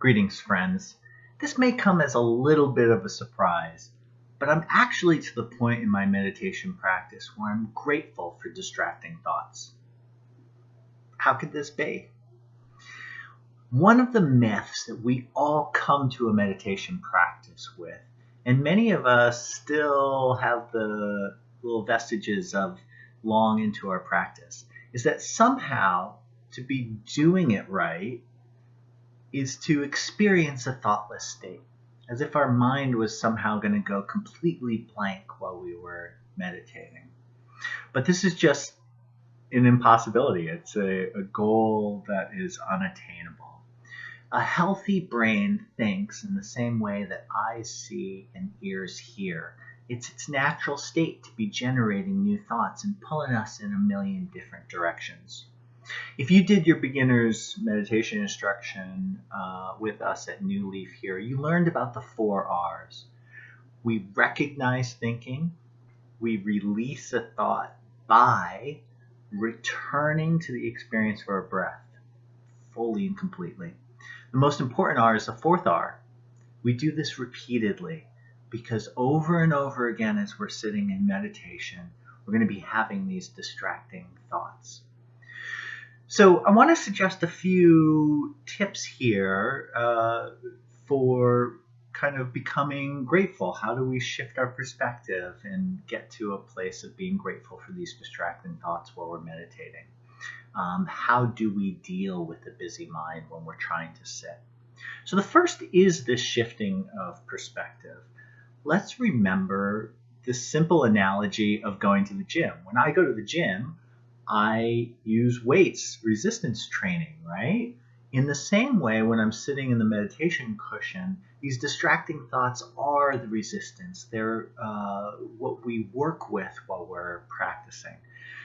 Greetings, friends. This may come as a little bit of a surprise, but I'm actually to the point in my meditation practice where I'm grateful for distracting thoughts. How could this be? One of the myths that we all come to a meditation practice with, and many of us still have the little vestiges of long into our practice, is that somehow to be doing it right is to experience a thoughtless state, as if our mind was somehow going to go completely blank while we were meditating. But this is just an impossibility. It's a goal that is unattainable. A healthy brain thinks in the same way that eyes see and ears hear. It's its natural state to be generating new thoughts and pulling us in a million different directions. If you did your beginner's meditation instruction with us at New Leaf here, you learned about the 4 R's. We recognize thinking, we release a thought by returning to the experience of our breath fully and completely. The most important R is the 4th R. We do this repeatedly because over and over again as we're sitting in meditation, we're going to be having these distracting thoughts. So I want to suggest a few tips here for kind of becoming grateful. How do we shift our perspective and get to a place of being grateful for these distracting thoughts while we're meditating? How do we deal with the busy mind when we're trying to sit? So the first is this shifting of perspective. Let's remember this simple analogy of going to the gym. When I go to the gym, I use weights, resistance training, right? In the same way, when I'm sitting in the meditation cushion, these distracting thoughts are the resistance. They're what we work with while we're practicing.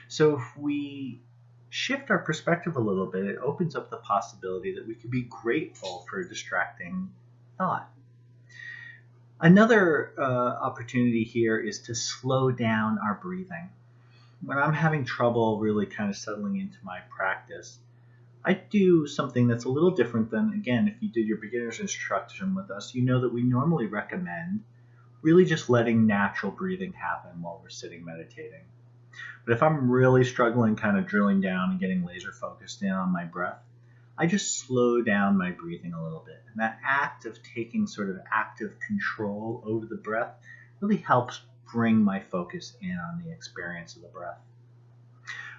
So if we shift our perspective a little bit, it opens up the possibility that we could be grateful for a distracting thought. Another opportunity here is to slow down our breathing. When I'm having trouble really kind of settling into my practice, I do something that's a little different than, again, if you did your beginner's instruction with us, you know that we normally recommend really just letting natural breathing happen while we're sitting meditating. But if I'm really struggling kind of drilling down and getting laser focused in on my breath, I just slow down my breathing a little bit. And that act of taking sort of active control over the breath really helps bring my focus in on the experience of the breath.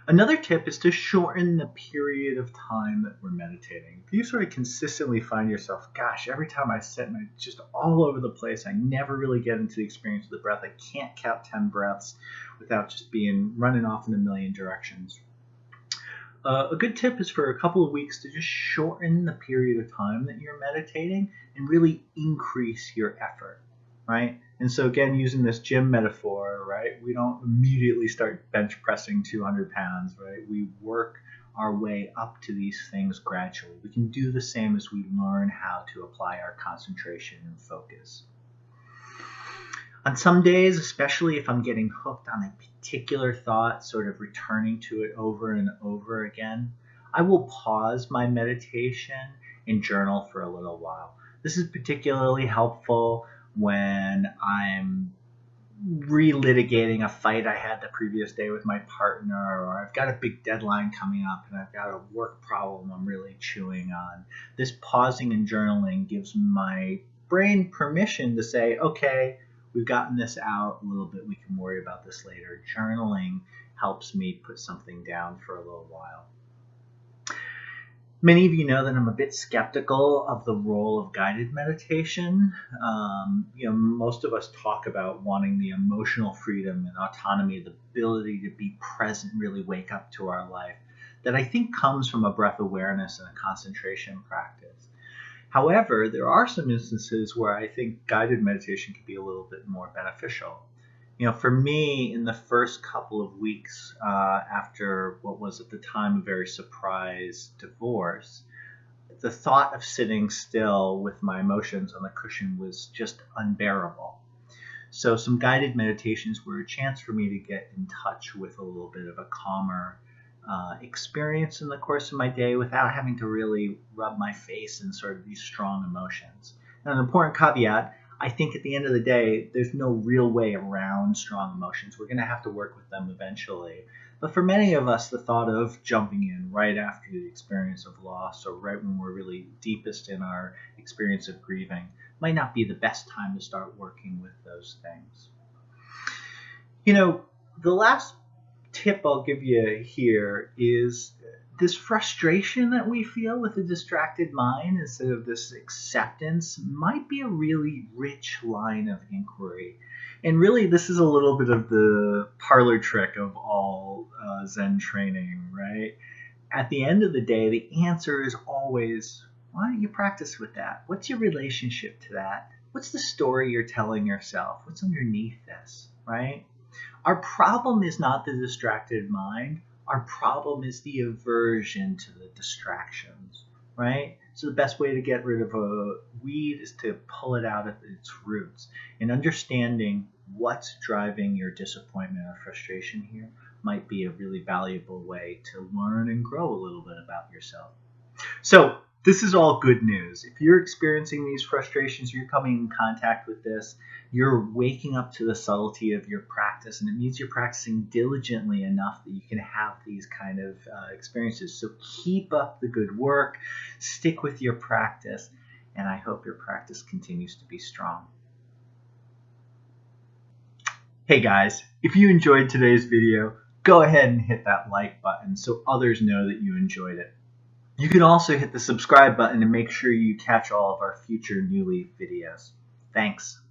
Another tip is to shorten the period of time that we're meditating. If you sort of consistently find yourself, gosh, every time I sit and I'm just all over the place, I never really get into the experience of the breath. I can't count 10 breaths without just being running off in a million directions. A good tip is for a couple of weeks to just shorten the period of time that you're meditating and really increase your effort, right? And so again, using this gym metaphor, right, we don't immediately start bench pressing 200 pounds, right? We work our way up to these things gradually. We can do the same as we learn how to apply our concentration and focus. On some days, especially if I'm getting hooked on a particular thought, sort of returning to it over and over again, I will pause my meditation and journal for a little while. This is particularly helpful when I'm relitigating a fight I had the previous day with my partner, or I've got a big deadline coming up and I've got a work problem I'm really chewing on. This pausing and journaling gives my brain permission to say, okay, we've gotten this out a little bit, we can worry about this later. Journaling helps me put something down for a little while. Many of you know that I'm a bit skeptical of the role of guided meditation. Most of us talk about wanting the emotional freedom and autonomy, the ability to be present, really wake up to our life, that I think comes from a breath awareness and a concentration practice. However, there are some instances where I think guided meditation can be a little bit more beneficial. For me, in the first couple of weeks after what was at the time a very surprise divorce, the thought of sitting still with my emotions on the cushion was just unbearable. So some guided meditations were a chance for me to get in touch with a little bit of a calmer experience in the course of my day without having to really rub my face in sort of these strong emotions. Now, an important caveat, I think at the end of the day, there's no real way around strong emotions. We're going to have to work with them eventually. But for many of us, the thought of jumping in right after the experience of loss or right when we're really deepest in our experience of grieving might not be the best time to start working with those things. You know, the last tip I'll give you here is this frustration that we feel with a distracted mind instead of this acceptance might be a really rich line of inquiry. And really, this is a little bit of the parlor trick of all Zen training, right? At the end of the day, the answer is always, why don't you practice with that? What's your relationship to that? What's the story you're telling yourself? What's underneath this, right? Our problem is not the distracted mind. Our problem is the aversion to the distractions, right? So the best way to get rid of a weed is to pull it out at its roots. And understanding what's driving your disappointment or frustration here might be a really valuable way to learn and grow a little bit about yourself. So this is all good news. If you're experiencing these frustrations, you're coming in contact with this, you're waking up to the subtlety of your practice, and it means you're practicing diligently enough that you can have these kind of experiences. So keep up the good work, stick with your practice, and I hope your practice continues to be strong. Hey guys, if you enjoyed today's video, go ahead and hit that like button so others know that you enjoyed it. You can also hit the subscribe button to make sure you catch all of our future New Leaf videos. Thanks.